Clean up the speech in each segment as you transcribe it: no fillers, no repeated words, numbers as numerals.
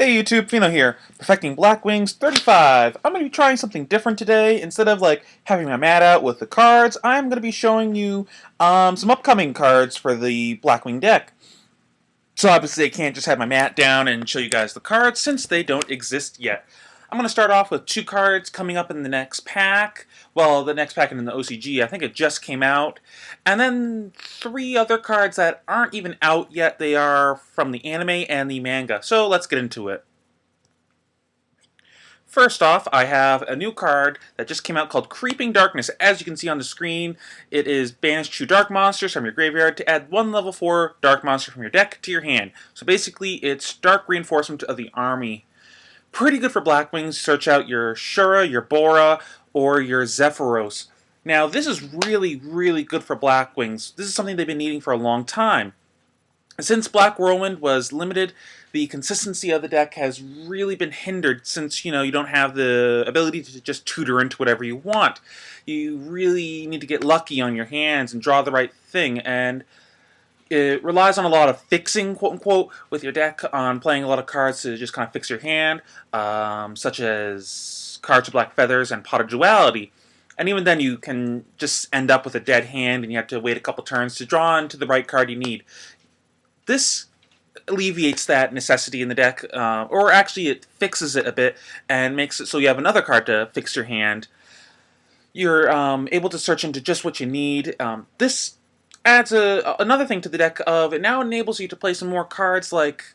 Hey YouTube, Pheano here, perfecting Blackwings 35. I'm going to be trying something different today. Instead of having my mat out with the cards, I'm going to be showing you some upcoming cards for the Blackwing deck. So obviously I can't just have my mat down and show you guys the cards since they don't exist yet. I'm going to start off with 2 cards coming up in the next pack. Well, the next pack in the OCG, I think it just came out. And then 3 other cards that aren't even out yet. They are from the anime and the manga. So let's get into it. First off, I have a new card that just came out called Creeping Darkness. As you can see on the screen, it is banish 2 dark monsters from your graveyard to add 1 level 4 dark monster from your deck to your hand. So basically, it's dark reinforcement of the army. Pretty good for Blackwings. Search out your Shura, your Bora, or your Zephyros. Now, this is really, really good for Blackwings. This is something they've been needing for a long time. Since Black Whirlwind was limited, the consistency of the deck has really been hindered since, you don't have the ability to just tutor into whatever you want. You really need to get lucky on your hands and draw the right thing, and it relies on a lot of fixing, quote-unquote, with your deck, on playing a lot of cards to just kind of fix your hand, such as cards of Black Feathers and Pot of Duality. And even then you can just end up with a dead hand and you have to wait a couple turns to draw into the right card you need. This alleviates that necessity in the deck, or actually it fixes it a bit and makes it so you have another card to fix your hand. You're able to search into just what you need. This adds another thing to the deck of it now enables you to play some more cards like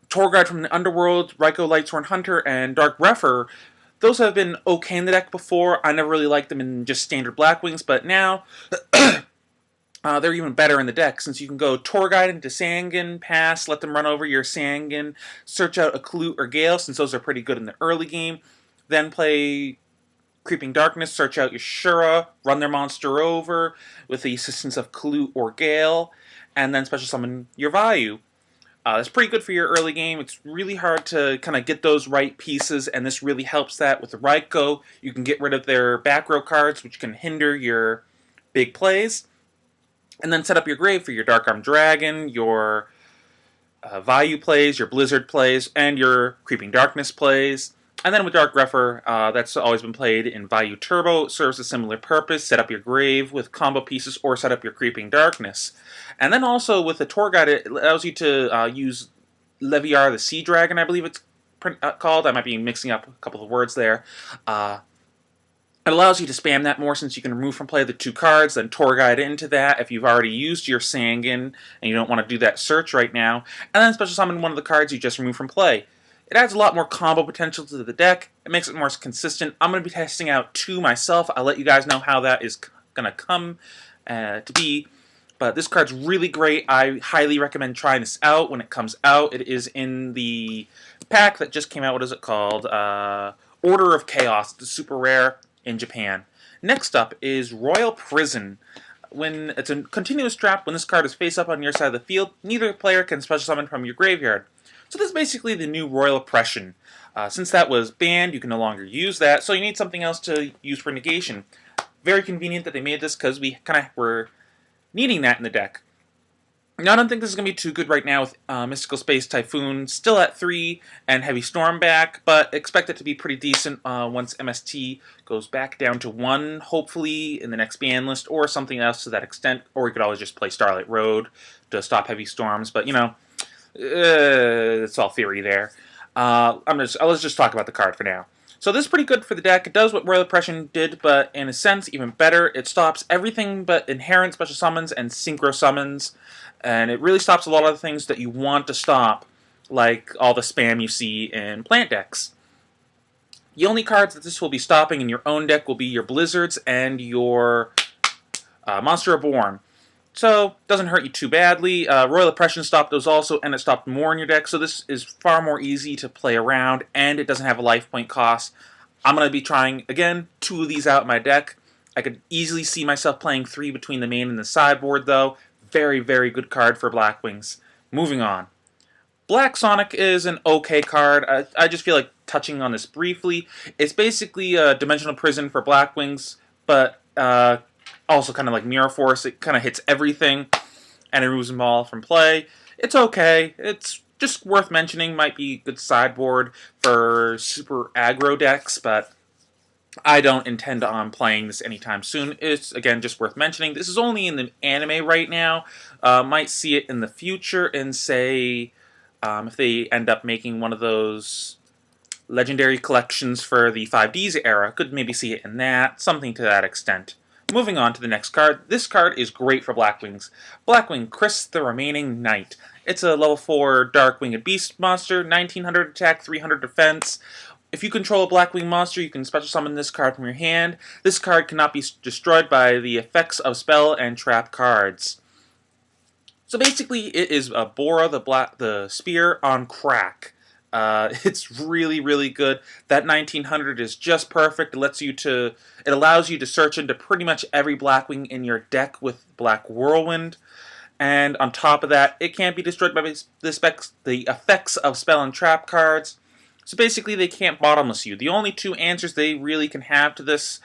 Tour Guide from the Underworld, Raikou Lightsworn Hunter, and Dark Refer. Those have been okay in the deck before. I never really liked them in just standard Blackwings, but now they're even better in the deck, since you can go Tour Guide into Sangan, pass, let them run over your Sangan, search out a Clue or Gale, since those are pretty good in the early game, then play Creeping Darkness, search out your Shura, run their monster over with the assistance of Clue or Gale, and then special summon your Vayu. It's pretty good for your early game. It's really hard to kind of get those right pieces, and this really helps that. With the Raikou, you can get rid of their back row cards, which can hinder your big plays, and then set up your grave for your Dark Armed Dragon, your Vayu plays, your Blizzard plays, and your Creeping Darkness plays. And then with Dark Refer, that's always been played in Vayu Turbo. It serves a similar purpose. Set up your grave with combo pieces or set up your Creeping Darkness. And then also with the Tour Guide, it allows you to use Leviar the Sea Dragon, I believe it's called. I might be mixing up a couple of words there. It allows you to spam that more, since you can remove from play the 2 cards, then Tour Guide into that if you've already used your Sangan and you don't want to do that search right now. And then special summon one of the cards you just removed from play. It adds a lot more combo potential to the deck. It makes it more consistent. I'm going to be testing out 2 myself. I'll let you guys know how that is going to come to be. But this card's really great. I highly recommend trying this out when it comes out. It is in the pack that just came out. What is it called? Order of Chaos. It's super rare in Japan. Next up is Royal Prison. When it's a continuous trap, when this card is face up on your side of the field, neither player can special summon from your graveyard. So this is basically the new Royal Oppression. Since that was banned, you can no longer use that, so you need something else to use for negation. Very convenient that they made this, because we kind of were needing that in the deck. Now, I don't think this is going to be too good right now with Mystical Space Typhoon still at 3 and Heavy Storm back, but expect it to be pretty decent once MST goes back down to 1, hopefully, in the next ban list, or something else to that extent. Or you could always just play Starlight Road to stop Heavy Storms, but, it's all theory there. Let's just talk about the card for now. So this is pretty good for the deck. It does what Royal Oppression did, but in a sense, even better. It stops everything but inherent special summons and synchro summons, and it really stops a lot of the things that you want to stop, like all the spam you see in plant decks. The only cards that this will be stopping in your own deck will be your Blizzards and your Monster Reborn. So, doesn't hurt you too badly. Royal Oppression stopped those also, and it stopped more in your deck, so this is far more easy to play around, and it doesn't have a life point cost. I'm going to be trying, again, 2 of these out in my deck. I could easily see myself playing 3 between the main and the sideboard, though. Very, very good card for Blackwings. Moving on. Black Sonic is an okay card. I just feel like touching on this briefly. It's basically a Dimensional Prison for Blackwings, but also kind of like Mirror Force. It kind of hits everything and it removes them all from play. It's okay. It's just worth mentioning, might be a good sideboard for super aggro decks, but I don't intend on playing this anytime soon. It's, again, just worth mentioning. This is only in the anime right now. Might see it in the future and say, if they end up making one of those legendary collections for the 5Ds era, could maybe see it in that, something to that extent. Moving on to the next card. This card is great for Blackwings. Blackwing, Chris the Remaining Knight. It's a level 4 Dark Winged Beast monster, 1900 attack, 300 defense. If you control a Blackwing monster, you can special summon this card from your hand. This card cannot be destroyed by the effects of spell and trap cards. So basically, it is a Bora the Spear on crack. It's really, really good. That 1900 is just perfect. It allows you to search into pretty much every Blackwing in your deck with Black Whirlwind. And on top of that, it can't be destroyed by the effects of spell and trap cards. So basically, they can't bottomless you. The only two answers they really can have to this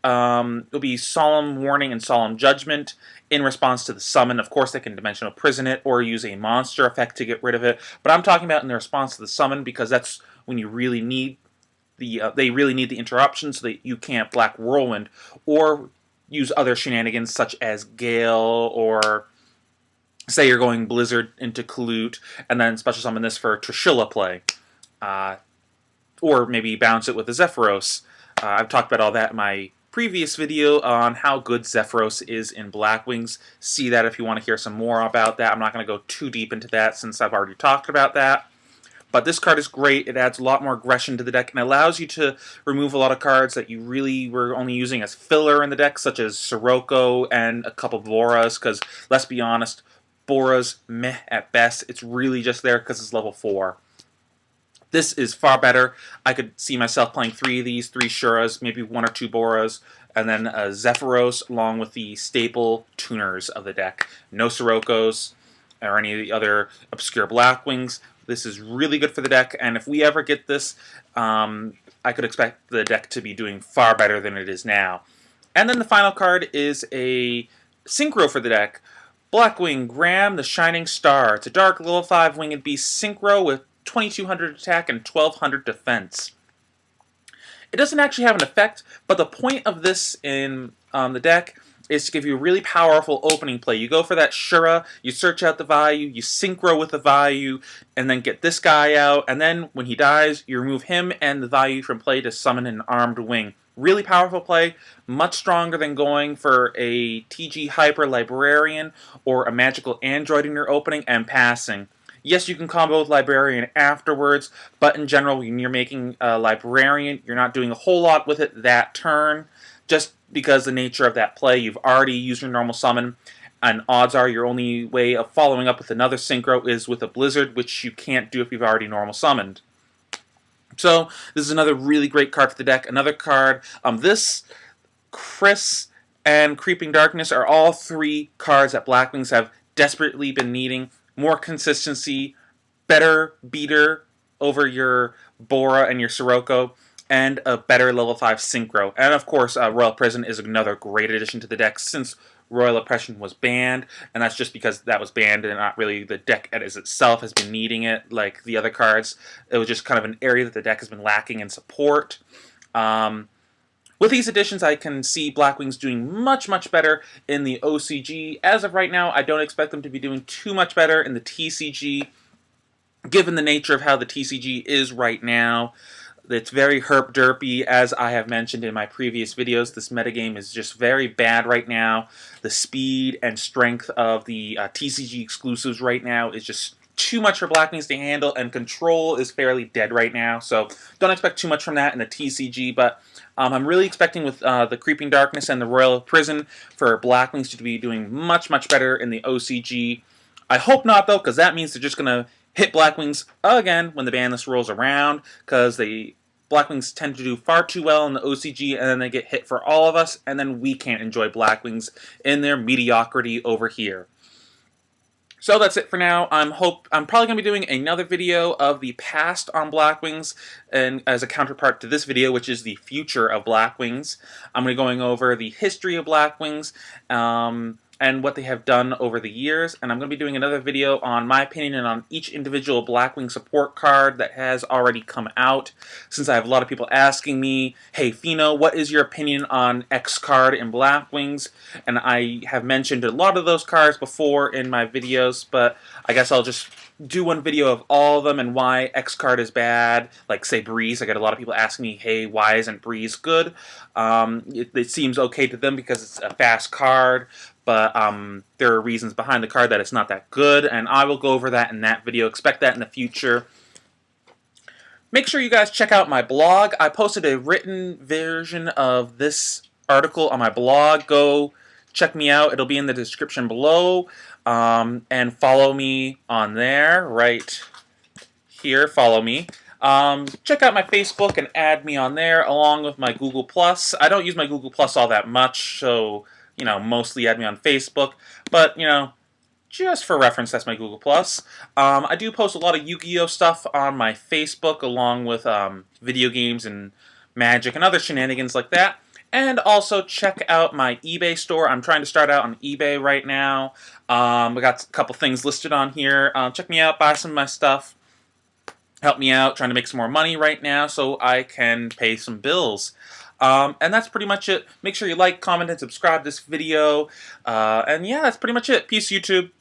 will be Solemn Warning and Solemn Judgment in response to the summon. Of course, they can Dimensional Prison it or use a monster effect to get rid of it. But I'm talking about in the response to the summon because that's when you really need they really need the interruption so that you can't Black Whirlwind or use other shenanigans such as Gale, or say you're going Blizzard into Kalute and then special summon this for Trishula play. Or maybe bounce it with a Zephyros. I've talked about all that in my previous video on how good Zephyros is in Blackwings. See that if you want to hear some more about that. I'm not going to go too deep into that since I've already talked about that. But this card is great. It adds a lot more aggression to the deck and allows you to remove a lot of cards that you really were only using as filler in the deck, such as Sirocco and a couple of Boras, because let's be honest, Bora's meh at best. It's really just there because it's level 4. This is far better. I could see myself playing 3 of these, 3 Shuras, maybe 1 or 2 Boras, and then a Zephyros along with the staple tuners of the deck. No Siroccos or any of the other obscure Blackwings. This is really good for the deck, and if we ever get this, I could expect the deck to be doing far better than it is now. And then the final card is a Synchro for the deck. Blackwing, Graham the Shining Star. It's a dark level 5 winged beast Synchro with 2200 attack and 1200 defense. It doesn't actually have an effect, but the point of this in the deck is to give you a really powerful opening play. You go for that Shura, you search out the value, you Synchro with the value, and then get this guy out, and then when he dies, you remove him and the value from play to summon an Armed Wing. Really powerful play, much stronger than going for a TG Hyper Librarian or a Magical Android in your opening and passing. Yes, you can combo with Librarian afterwards, but in general, when you're making a Librarian, you're not doing a whole lot with it that turn, just because the nature of that play, you've already used your normal summon, and odds are your only way of following up with another Synchro is with a Blizzard, which you can't do if you've already normal summoned. So, this is another really great card for the deck. Another card, this, Chris, and Creeping Darkness are all 3 cards that Blackwings have desperately been needing. More consistency, better beater over your Bora and your Sirocco, and a better level 5 Synchro. And of course, Royal Prison is another great addition to the deck since Royal Oppression was banned, and that's just because that was banned and not really the deck as itself has been needing it like the other cards. It was just kind of an area that the deck has been lacking in support. With these additions, I can see Blackwings doing much, much better in the OCG. As of right now, I don't expect them to be doing too much better in the TCG, given the nature of how the TCG is right now. It's very herp-derpy, as I have mentioned in my previous videos. This metagame is just very bad right now. The speed and strength of the TCG exclusives right now is just too much for Blackwings to handle, and control is fairly dead right now. So don't expect too much from that in the TCG, but I'm really expecting with the Creeping Darkness and the Royal Prison for Blackwings to be doing much, much better in the OCG. I hope not, though, because that means they're just going to hit Blackwings again when the ban list rolls around, because the Blackwings tend to do far too well in the OCG, and then they get hit for all of us, and then we can't enjoy Blackwings in their mediocrity over here. So that's it for now. I'm probably going to be doing another video of the past on Blackwings, and as a counterpart to this video, which is the future of Blackwings. I'm going to be going over the history of Blackwings, and what they have done over the years. And I'm going to be doing another video on my opinion on each individual Blackwing support card that has already come out, since I have a lot of people asking me, hey Pheano, what is your opinion on X card in Blackwings? And I have mentioned a lot of those cards before in my videos, but I guess I'll just do one video of all of them and why X card is bad. Like, say, Breeze. I get a lot of people asking me, hey, why isn't Breeze good? It seems okay to them because it's a fast card, but there are reasons behind the card that it's not that good, and I will go over that in that video. Expect that in the future. Make sure you guys check out my blog. I posted a written version of this article on my blog. Go check me out. It'll be in the description below. And follow me on there, right here. Follow me. Check out my Facebook and add me on there, along with my Google+. I don't use my Google+ all that much, so, you know, mostly add me on Facebook. But, you know, just for reference, that's my Google+. I do post a lot of Yu-Gi-Oh! Stuff on my Facebook, along with video games and Magic and other shenanigans like that. And also check out my eBay store. I'm trying to start out on eBay right now. We got a couple things listed on here. Check me out, buy some of my stuff. Help me out, trying to make some more money right now so I can pay some bills. And that's pretty much it. Make sure you like, comment, and subscribe this video. And yeah, that's pretty much it. Peace, YouTube.